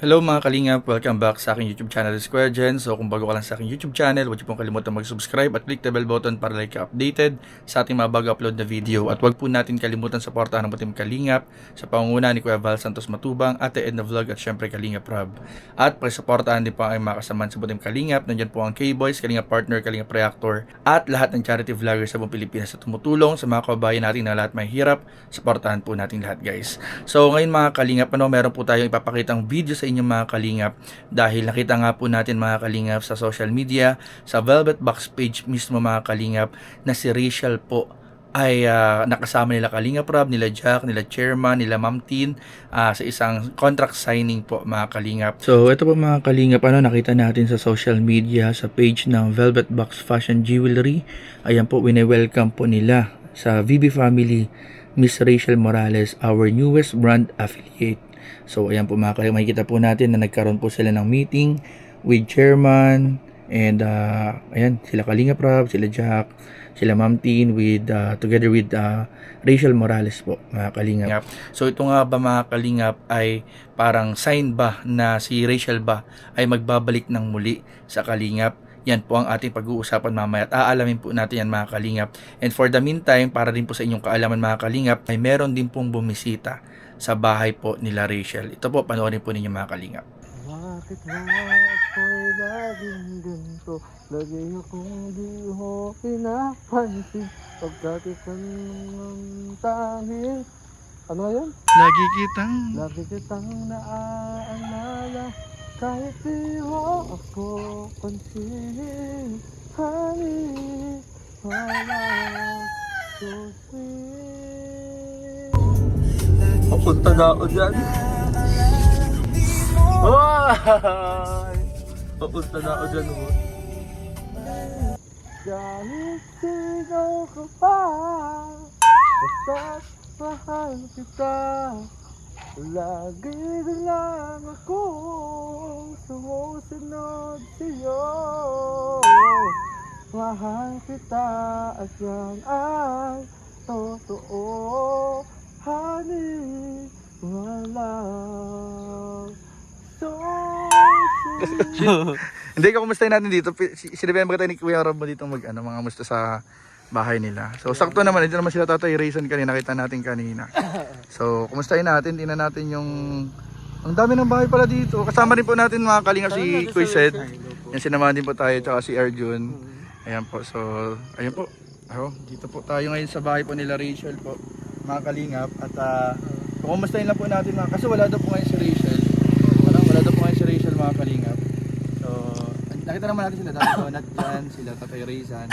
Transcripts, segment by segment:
Hello mga kalingap, welcome back sa aking YouTube channel Square Gen. So kung bago ka lang sa aking YouTube channel, huwag niyo pong kalimutan mag-subscribe at click the bell button para like updated sa ating mga bago upload na video. At huwag po natin kalimutan suportahan ang Team Kalingap sa pangunguna ni Kuya Val Santos Matubang, Ate Edna Vlog at syempre Kalingap Rob. At pag-suportahan din po ang mga kasamaan sa Team Kalingap. Nandiyan po ang K-Boys, Kalingap Partner, Kalingap Reactor at lahat ng charity vloggers sa buong Pilipinas na tumutulong sa mga kababayan natin na lahat may hirap. Suportahan po natin lahat guys. So ngayon mga Kalingap, meron po tayong ipapakitang video sa inyong mga Kalingap dahil nakita nga po natin mga Kalingap sa social media, sa Velvet Box page mismo mga Kalingap na si Rachel po ay nakasama nila Kalingap Rob, nila Jack, nila Chairman, nila Ma'am Tin sa isang contract signing po mga Kalingap. So ito po mga Kalingap, nakita natin sa social media sa page ng Velvet Box Fashion Jewelry. Ayan po, wini-welcome po nila sa VB Family Miss Rachel Morales, our newest brand affiliate. So ayan po mga Kalingap, makikita po natin na nagkaroon po sila ng meeting with Chairman and ayan, sila Kalingap Rob, sila Jack, sila Ma'am Tin with together with Rachel Morales po mga Kalingap. So ito nga ba mga Kalingap ay parang sign ba na si Rachel ba ay magbabalik ng muli sa Kalingap? Yan po ang ating pag-uusapan mamaya at aalamin po natin yan mga Kalingap. And for the meantime, para din po sa inyong kaalaman mga Kalingap, ay meron din pong bumisita sa bahay po nila Rachel. Ito po, panoorin po ninyo mga Kalingap. Bakit nga ako'y laging ganito? Lagi akong di mo pinapansin. Pagkat ikaw ang tanging. Ano yan? Lagi kitang naaalala. Kahit di mo ako pansin. Honey, wala so sweet. Papunta na ako dyan. Ay! Papunta na ako dyan, oh. Kahit sigaw ka pa, basta't mahal kita. Lagi lang akong sumusunod sa'yo. Mahal kita at yan ay totoo. Honey, walang Hindi ka kumustahin natin dito. Sinabihan ba tayo ni Kuya Rob mo dito mga musta sa bahay nila. So sakto naman, ito naman sila Tatay Rayson kanina, nakita natin kanina. So kumustahin natin, tingnan natin yung ang dami ng bahay pala dito. Kasama rin po natin mga Kalingap si Kuya Sed. Yan, sinamahan din po tayo tsaka si Arjun. Ayan po, so ayan po. Dito po tayo ngayon sa bahay po nila Rachel po mga Kalingap. At kumustahin lang po natin kasi wala daw po ngayon si Rachel. Wala daw po ngayon si Rachel mga Kalingap. So nakita naman natin sila Tatay Donat dyan, sila Tatay Rayson.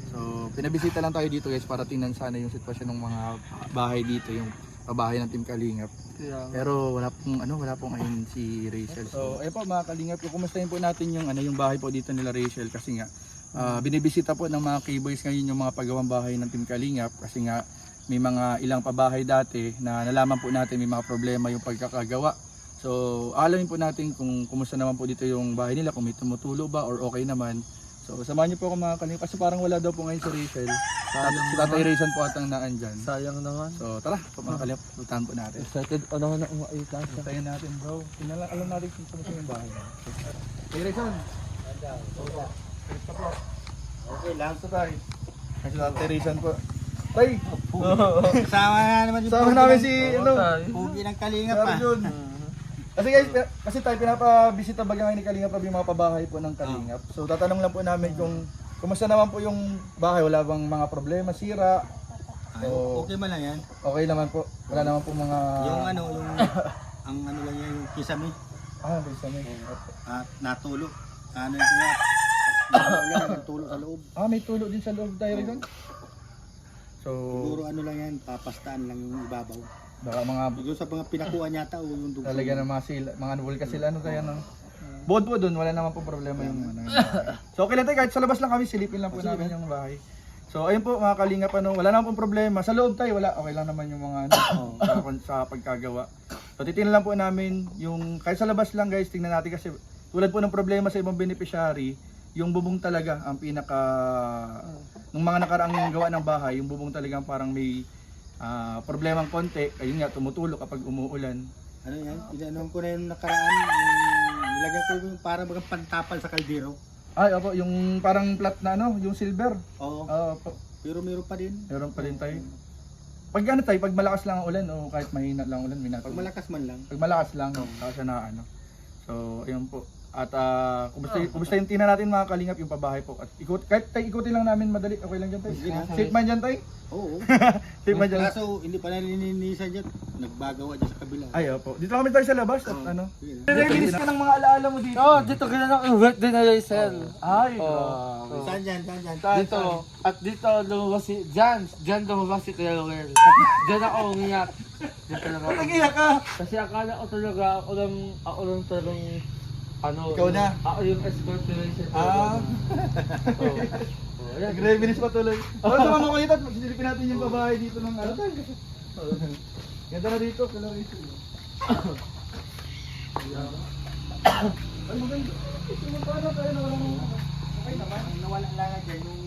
So pinabisita lang tayo dito guys para tingnan sana yung sitwasyon ng mga bahay dito, yung bahay ng Team Kalingap. Pero wala pong ngayon si Rachel. So ayun po mga Kalingap, kumustahin po natin yung bahay po dito nila Rachel kasi nga binibisita po ng mga K-Boys ngayon yung mga pagawang bahay ng Team Kalingap kasi nga may mga ilang pabahay dati na nalaman po natin may mga problema yung pagkakagawa. So alamin po natin kung kumusta naman po dito yung bahay nila, kung may tumutulo ba or okay naman. So samahan niyo po ako mga Kalingap kasi parang wala daw po ngayon si Rachel. Si Tatay Rayson po atang naan dyan. Sayang naman. So tara po mga Kalingap, puntahan po natin. Excited na umaita siya. Puntahan natin bro. Alam natin kung kumusta yung bahay. Hey Rayson. Okay lang to tayo. Kasi Tatay Rayson po. Tay! Kasama na naman yung Sama namin si pugi ng Kalingap pa. Arjun. Kasi guys, kasi tayo pinapabisita bagay ngayon ni Kalingap yung mga pabahay po ng Kalingap. So tatanong lang po namin kung kumusta naman po yung bahay, wala bang mga problema, sira? So, Okay man lang yan. okay naman po. Wala naman po mga Yung ang ano lang yan, yung kisame. okay sa amin. At natulo. Ano yung kuya? Natulo sa loob. May tulo din sa loob tayo rin. So, Siguro ano lang yan, papastaan lang yung ibabaw. baka mga Siguro sa mga pinakuha yata o yung dugo. talaga ng mga sila, mga vulkan sila kaya no. Bukod po doon, wala naman po problema yung So okay lang tayo, kahit sa labas lang kami, silipin lang po namin yung bahay. So ayun po mga Kalingap, wala naman po problema. Sa loob tayo, wala, okay lang naman yung mga sa pagkagawa. So titingnan lang po namin yung, kahit sa labas lang guys, tingnan natin kasi tulad po ng problema sa ibang beneficiary, yung bubong talaga ang pinaka nung mga nakaraang gawa ng bahay, yung bubong talagang parang may problemang konti, ayun nga tumutulo kapag umuulan. Ano yan? Inanon ko na yung nakaraan. Nilagyan ko yung parang mga pantapal sa kaldero. Ay, opo, yung parang flat na ano, yung silver. Oo. Opo, Pero meron pa din. meron pa din tayo. Pag ano tayo, pag malakas lang ang ulan o kahit mahina lang ang ulan, Pag minatulog. malakas man lang. Pag malakas lang, kasi na ano. So, ayun po. At kumusta yung tingnan natin mga kalingap yung pabahay po. At kahit tayo ikutin lang namin madali, okay lang dyan tayo. Sige na. Safe man dyan tayo. Oo. Safe man dyan. Kaso hindi pa nalilinisan dyan. Nagbagawa dyan sa kabila. Ay, opo. Dito kami tayo sa labas at ano. Sige na. Reminis ka ng mga alaala mo dito. Oh, dito ginanap yung birthday na Rachel. Ay, Oh. grabe. Saan dyan? Saan dyan? Dito. At dito lumabas si Diyan lumabas si Kuya Roel. Diyan ako umiyak. Diyan talaga ako. Nag-iyak ka. Kasi akala ko talaga ako lang talagang ano. Ikaw na? Ako yung escort ni Rachel. Ah. Oh. Oh, ayan. Nag-reminis pa tuloy. Oh, sumama ko dito at magsisilipin natin yung babae dito ng ano. Ganda na dito, kala Rachel. Ay, maganda. Paano tayo na walang... Okay naman. Ang nawala lang nga dyan yung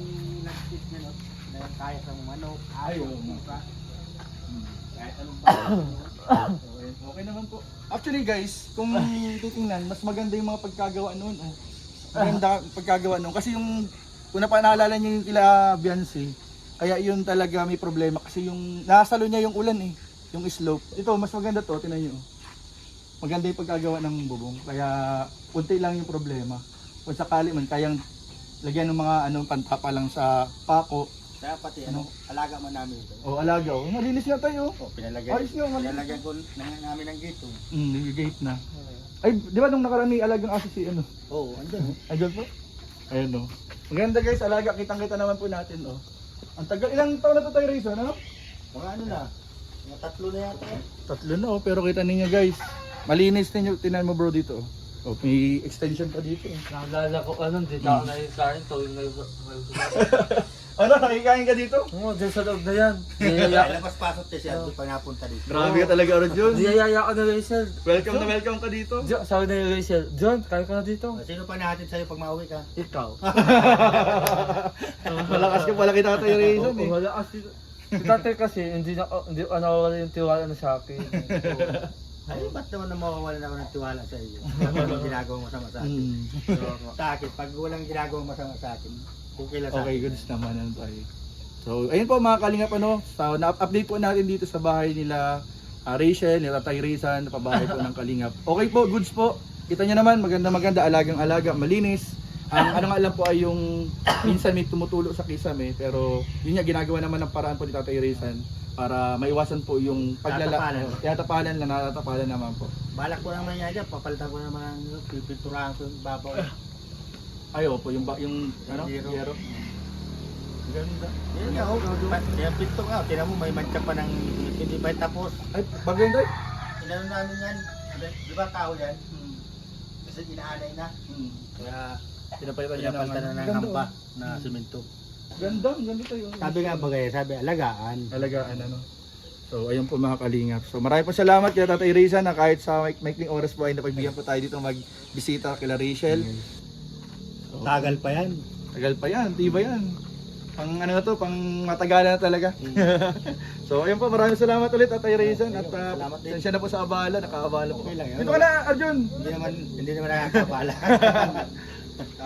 nag-tip nyo. Na kaya sa manok. Ay, Ayo. oo. Kahit anong pa. Okay naman po. Actually guys, kung titingnan, mas maganda yung mga pagkagawa noon. Oh. Maganda pagkagawa noon. Kasi yung, kung naalala niyo yung kila Beyonce, kaya yun talaga may problema. Kasi yung, nasalo niya yung ulan eh. Yung slope. Ito, mas maganda to, tinan niyo. Maganda yung pagkagawa ng bubong. Kaya, unti lang yung problema. Kung sakali man, kayang lagyan ng mga pantapa lang sa pako. Kaya pati alaga man namin ito. O alaga. O, malinis nga tayo. Oh, pinalagyan. Ayos nga, malinis. Pinalagyan ko namin ng gate. Oh. Nag-gate na. Ay, di ba nung nakaraan may alagang aso si ano? Oo, andyan. Andyan po? Ayun o. Maganda guys, alaga. Kitang-kita naman po natin o. Ang tagal, ilang taon na to tayo Rayson, ano? Mga ano na? Mga 3 na yata eh. 3 na o, pero kita ninyo guys. Malinis ninyo, tinan mo bro dito o. O, may extension pa dito eh. Naalala ko dito ako na yung kain tuwing may Ano, nakikain ka dito? Oo, dyan sa loob na yan. Labas pasok siya, hindi pa napunta dito. Grabe ka talaga Ron Jun. Niyayaya ko na Rachel. Welcome ka dito. Diyan, sabi na yung Rachel, John, kaya ka na dito. Sino pa natin sa'yo pag mauwi ka? Ikaw. Malakas ka pala kita tayo Rayson eh. Wala kasi. Si tatay kasi, hindi nawawala yung tiwala na sa akin. Ay, ba't naman na mawawala ako ng tiwala sa iyo? Walang ginagawang masama sa akin. Sa akin, pag walang ginagawang masama sa akin, okay lang sa Okay, akin. goods naman ano tayo. So, ayun po mga kalingap so, na-update po natin dito sa bahay nila Rachel, nila Tay Rizan, pabahay po ng kalingap. Okay po, goods po. Kita nyo naman, maganda, alagang-alaga, malinis. Ang ano nga lang po ay yung minsan may tumutulo sa kisame, pero yun nga ginagawa naman ng paraan po ni Tatay Rizan para maiwasan po yung Tatapalan. Tatapalan lang, natatapalan naman po. Balak ko naman yan dyan, papalitan ko naman, pipinturahan ko yung babaw. Ay, opo, yung ano, Yero. yero. Ganda. Yan nga, yung pinto nga, tinan mo may mancha pa ng hindi pa tapos. Ay, bagay tayo. Inano namin yan, di ba tao yan? Kasi inaanay na. Kaya Pinapalitan niya pinapalitan na ng hamba na simento. Ganda tayo. Sabi nga bagay, sabi alagaan. Alagaan ano. So ayun po mga kalingap. So maraming po salamat kay Tatay Rizan na kahit sa maikling oras po ay napagbigyan po tayo dito magbisita kila Rachel. So, Tagal pa yan. tagal pa yan, di ba yan? Pang ano na to, pang matagalan na talaga. So ayun po, maraming salamat ulit Tatay Rizan at Salamat din. siya na po sa abala, nakaabala po. Okay lang yan. Dito ka na Arjun. Hindi naman nakakabala.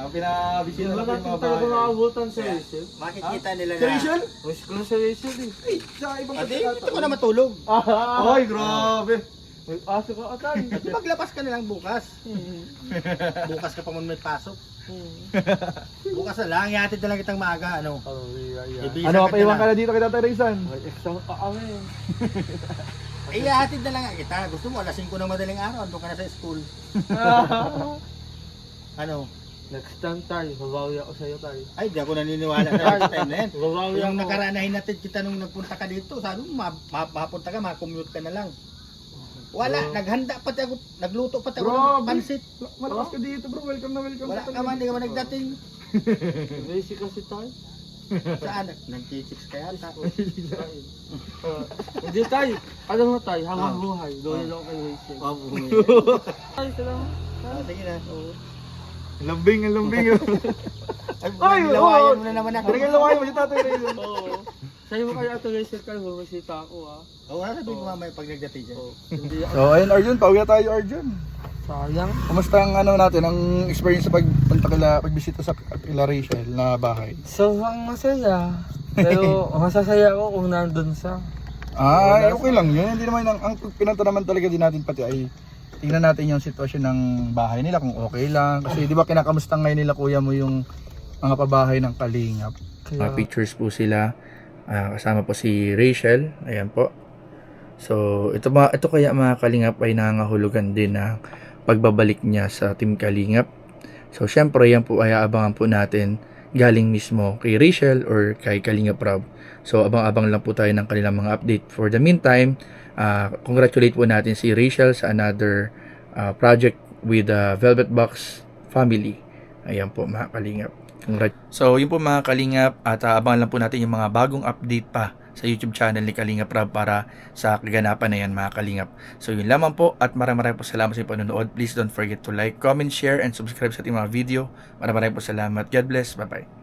Pinabisita Wala na po yung natin mga talaga bahay. maabutan sa Rachel. Makikita nila Si na. Rachel? Wish ko na sa Rachel eh. Ay, sa ibang Ate, pagkakataon. dito ko na matulog. Ay, grabe. May aso ka atay. Maglabas ka na lang bukas. Bukas ka pa man may pasok. Bukas na lang, ihatid na lang kitang maaga. Ano? Oh, yeah. Ibisan Ano, ka paiwan na. ka na dito kay Tatay Rizan? May exam pa kami. Ihatid na lang nga kita. Gusto mo, alas 5 ng madaling araw, andun ka na sa school. Ano? Next time tayo, babawi ako sa'yo tayo. Ay, di ako naniniwala sa next time na yan. Babawi Yung ako. nakaraan na hinatid kita nung nagpunta ka dito, sabi mo, mapunta ka, makommute ka na lang. Wala, naghanda pati ako, nagluto pati ako ng Grabe. pansit. Malakas ka dito bro, welcome na welcome. Wala ka man, hindi ka man nagdating. Busy kasi tayo. Saan? Nag-chicks ka yata. Hindi tayo. Alam mo tayo, habang buhay. Doon lang kay Rachel. Oh, bumili. Ay, salamat. Sige na. Ang lambing. Ay, Ay, nilawayan mo na naman ako. Talagang lawayan mo si Tatay Rizan. Oo. Sa'yo mo kaya ito guys, kayo bumisita ako ah. Oo, sabihin ko mamaya pag nagdati dyan. Hindi ako. So ayun Arjun, pauwi na tayo Arjun. Sayang. Kumusta ang ano natin, ang experience sa pagbisita sa kila Rachel na bahay? Sobrang masaya. Pero masasaya ako kung nandun siya. Okay lang yun. Hindi naman ang pinunta naman talaga din natin pati ay tingnan natin yung sitwasyon ng bahay nila kung okay lang. Kasi di ba kinakamusta ngayon nila kuya mo yung mga pabahay ng Kalingap. Kaya, Pictures po sila. Kasama po si Rachel. Ayan po. So ito kaya mga Kalingap ay nangangahulugan din ng pagbabalik niya sa Team Kalingap. So syempre yan po ay aabangan po natin galing mismo kay Rachel or kay Kalingap Rob. So abang-abang lang po tayo ng kanilang mga update. For the meantime, congratulate po natin si Rachel sa another project with the Velvet Box family. Ayan po mga Kalingap. So yun po mga Kalingap at abangan lang po natin yung mga bagong update pa sa YouTube channel ni Kalingap Rob para sa kaganapan na yan mga Kalingap. So yun lamang po at maraming po salamat sa panonood. Please don't forget to like, comment, share, and subscribe sa ating mga video. Maraming po salamat. God bless. Bye bye.